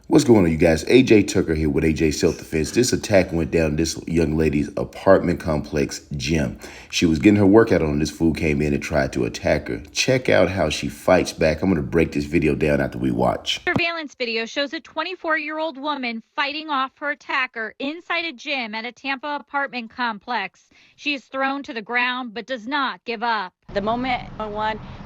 What's going on, you guys? AJ Tucker here with AJ Self Defense. This attack went down this young lady's apartment complex gym. She was getting her workout on. This fool came in and tried to attack her. Check out how she fights back. I'm going to break this video down after we watch. Surveillance video shows a 24-year-old woman fighting off her attacker inside a gym at a Tampa apartment complex. She is thrown to the ground but does not give up. The moment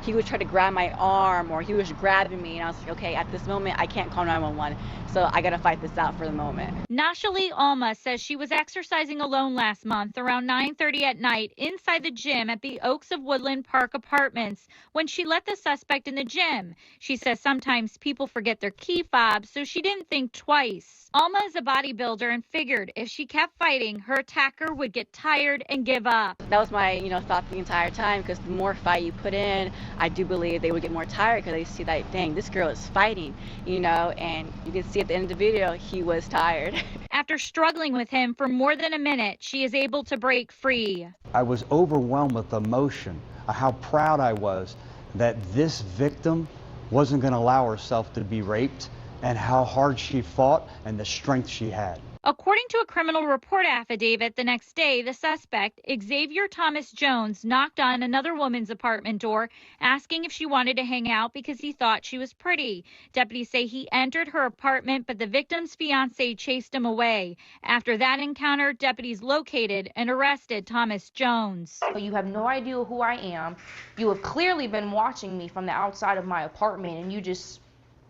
he would try to grab my arm or he was grabbing me, and I was like, okay, at this moment, I can't call 911, so I got to fight this out for the moment. Nashali Alma says she was exercising alone last month around 9:30 at night inside the gym at the Oaks of Woodland Park apartments when she let the suspect in the gym. She says sometimes people forget their key fobs, so she didn't think twice. Alma is a bodybuilder and figured if she kept fighting, her attacker would get tired and give up. That was my, thought the entire time, because the more fight you put in, I do believe they would get more tired because they see that, dang, this girl is fighting, and you can see at the end of the video, he was tired. After struggling with him for more than a minute, she is able to break free. I was overwhelmed with emotion, how proud I was that this victim wasn't going to allow herself to be raped, and how hard she fought and the strength she had. According to a criminal report affidavit the next day, the suspect, Xavier Thomas Jones, knocked on another woman's apartment door, asking if she wanted to hang out because he thought she was pretty. Deputies say he entered her apartment, but the victim's fiance chased him away. After that encounter, deputies located and arrested Thomas Jones. You have no idea who I am. You have clearly been watching me from the outside of my apartment, and you just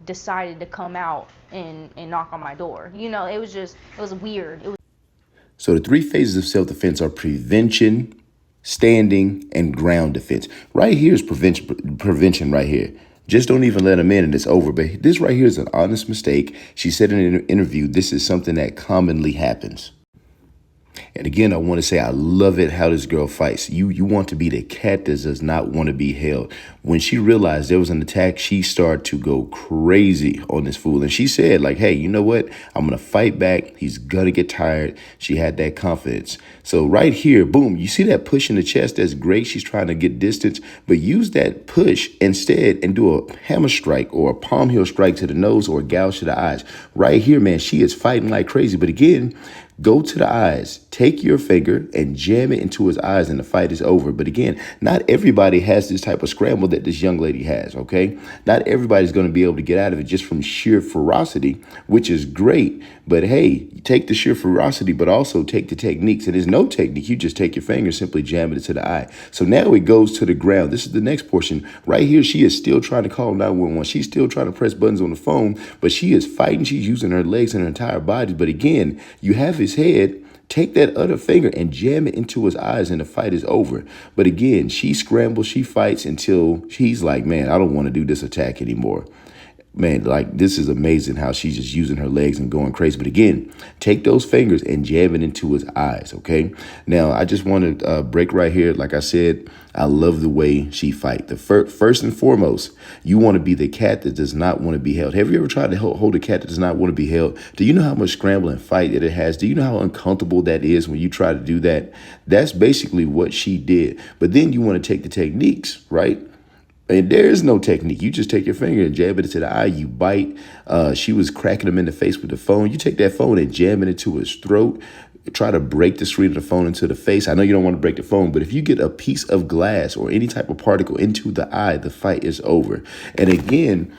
decided to come out and knock on my door. It was weird. So the three phases of self-defense are prevention, standing, and ground defense. Right here is prevention right here. Just don't even let them in and it's over. But this right here is an honest mistake. She said in an interview, this is something that commonly happens. And again, I want to say I love it how this girl fights. You want to be the cat that does not want to be held. When she realized there was an attack, she started to go crazy on this fool. And she said, like, hey, you know what? I'm going to fight back. He's going to get tired. She had that confidence. So right here, boom, you see that push in the chest? That's great. She's trying to get distance, but use that push instead and do a hammer strike or a palm heel strike to the nose or a gouge to the eyes. Right here, man, she is fighting like crazy. But again, go to the eyes, take your finger and jam it into his eyes and the fight is over. But again, not everybody has this type of scramble that this young lady has, okay? Not everybody's going to be able to get out of it just from sheer ferocity, which is great. But hey, take the sheer ferocity, but also take the techniques. And there's no technique. You just take your finger, simply jam it into the eye. So now it goes to the ground. This is the next portion. Right here, she is still trying to call 911. She's still trying to press buttons on the phone, but she is fighting. She's using her legs and her entire body. But again, you have his head. Take that other finger and jam it into his eyes and the fight is over. But again, she scrambles, she fights until he's like, man, I don't want to do this attack anymore. Man, like, this is amazing how she's just using her legs and going crazy. But again, take those fingers and jam it into his eyes, okay? Now, I just want to break right here. Like I said, I love the way she fight. The first and foremost, you want to be the cat that does not want to be held. Have you ever tried to hold a cat that does not want to be held? Do you know how much scramble and fight that it has? Do you know how uncomfortable that is when you try to do that? That's basically what she did. But then you want to take the techniques, right? And there is no technique. You just take your finger and jab it into the eye. You bite. She was cracking him in the face with the phone. You take that phone and jam it into his throat. Try to break the screen of the phone into the face. I know you don't want to break the phone, but if you get a piece of glass or any type of particle into the eye, the fight is over. And again,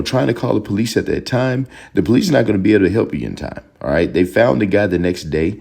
trying to call the police at that time, the police are not going to be able to help you in time. All right. They found the guy the next day.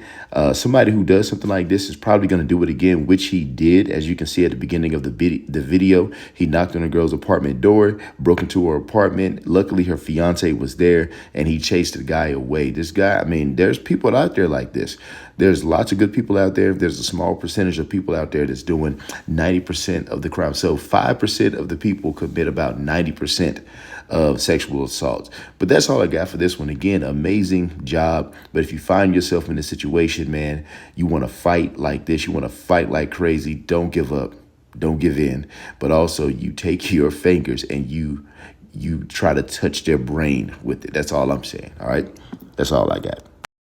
Somebody who does something like this is probably going to do it again, which he did. As you can see at the beginning of the video, he knocked on a girl's apartment door, broke into her apartment. Luckily, her fiance was there and he chased the guy away. This guy, I mean, there's people out there like this. There's lots of good people out there. There's a small percentage of people out there that's doing 90% of the crime. So 5% of the people commit about 90% of sexual assaults. But that's all I got for this one. Again, amazing job. But if you find yourself in this situation, man, you want to fight like this. You want to fight like crazy. Don't give up. Don't give in. But also you take your fingers and you try to touch their brain with it. That's all I'm saying. All right. That's all I got.